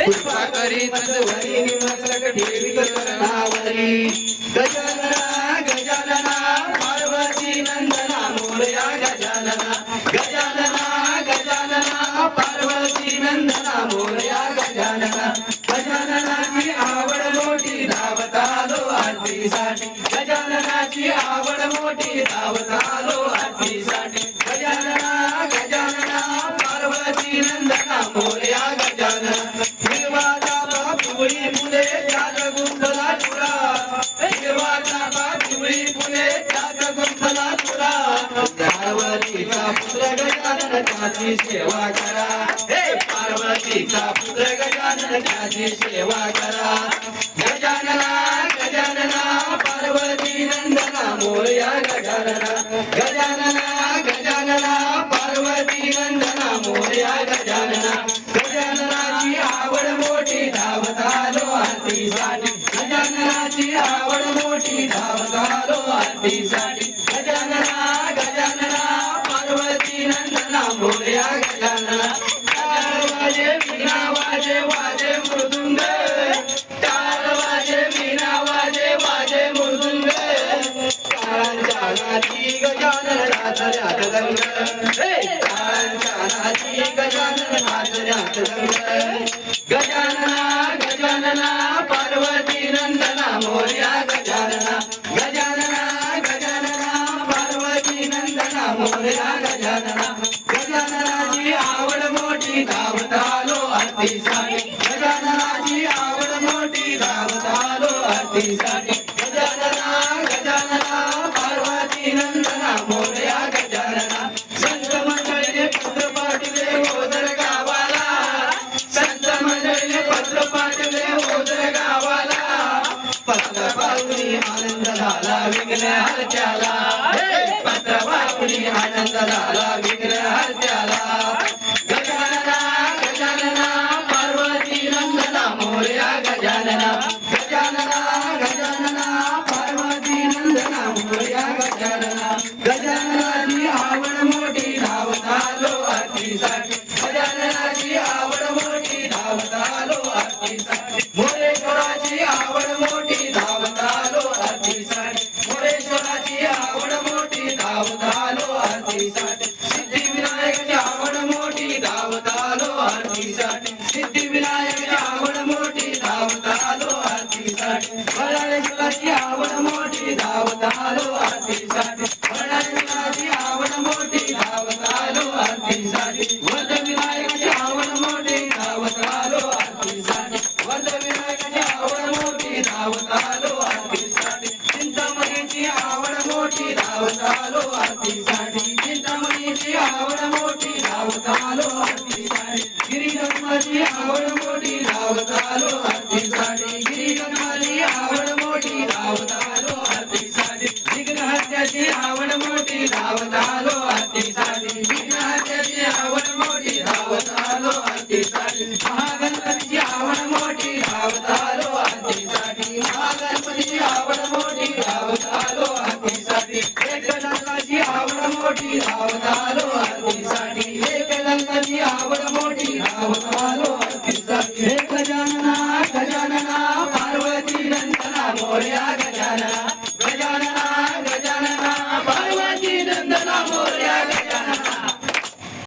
कृपा करीत वरी निमसक ठेवीत चरणावरी गजानना गजानना पार्वती नंदना मोरया गजानना गजानना गजानना पार्वती नंदना मोरया गजानना गजाननाची आवड मोठी धावत आलो आरतीसाठी गजाननाची आवड मोठी धावत आलो आरतीसाठी गजानना गजानना पार्वती नंदना मोरया गजानना देवाचा पिवळी फुले त्यात गुंतला तुरा देवाचा पिवळी फुले त्यात गुंतला तुरा पार्वतीचा पुत्र गजानन त्याची सेवा करा हे पार्वतीचा पुत्र गजानन त्याची सेवा करा गजानना गजानना पार्वती नंदना मोरया गजानना गजानना गजानना पार्वती नंदना मोरया गजानना गजाननाची आवड मोठी धावत आलो आरतीसाठी गजाननाची आवड मोठी धावत आलो आरतीसाठी गजानना गजानना पार्वती नंदना मोरया गजानना टाळ वाजे वीणा वाजे वाजे मृदुंग टाळ वाजे वीणा वाजे वाजे मृदुंग टाळांच्या नादी गजानन नाचण्यात दंग टाळांच्या नादी गजानन नाचण्यात दंग गजानना गजानना पार्वती नंदना मोरया गजानना गजानना गजानना पार्वती नंदना मोरया गजानना गजाननाची आवड मोठी धावत आलो आरतीसाठी गजाननाची आवड मोठी धावत आलो आरतीसाठी गजानना गजानना पार्वती नंदना मोरया गजानना संत मंडळीने पत्र पाठवले ओझर गावाला संत मंडळीने पत्र पाठवले ओझर गावाला पत्र पाहुणी आनंद झाला विघ्न हरत्याला पत्र पाहुणी आनंद झाला विघ्न हरत्याला गजानना गजानना पार्वती नंदना मोरया गजानना गजानना गजानना पार्वती नंदना मोरया गजानना गजाननाची आवड मोठी धावत आलो आरतीसाठी गजाननाची आवड मोठी धावत आलो आरतीसाठी मोरेश्वराची आवड मोठी धावत आलो आरतीसाठी मोरेश्वराची आवड मोठी धावत आलो आरतीसाठी सिद्धिविनायकाची आवड मोठी धावत आलो आरतीसाठी सिद्धिविनायकाची आवड मोठी धावत आलो आरतीसाठी बळाळेश्वराची आवड मोठी धावत आलो आरतीसाठी बळाळेश्वराची आवड मोठी धावत आलो आरतीसाठी वरदविनायकाची आवड मोठी धावत आलो आरतीसाठी वरदविनायकाची आवड मोठी धावत आलो आरतीसाठी चिंतामणीची आवड मोठी धावत आलो आरतीसाठी चिंतामणीची आवड मोठी धावत आलो आरतीसाठी गिरिजन्माची आवड मोठी धावत आलो आरतीसाठी गिरिजन्माची आवड मोठी धावत आलो आरतीसाठी विघ्नहत्याची आवड मोठी धावत आलो आरतीसाठी विघ्नहत्याची आवड मोठी धावत आलो आरतीसाठी महागणपतीची आवड मोठी धावत आलो आरतीसाठी महागणपतीची आवड मोठी धावत आलो आरतीसाठी एकदंताची आवड मोठी धावत आलो आरतीसाठी एकदंताची आवड मोठी धावत आलो आरतीसाठी गजानना गजानना पार्वती नंदना मोरया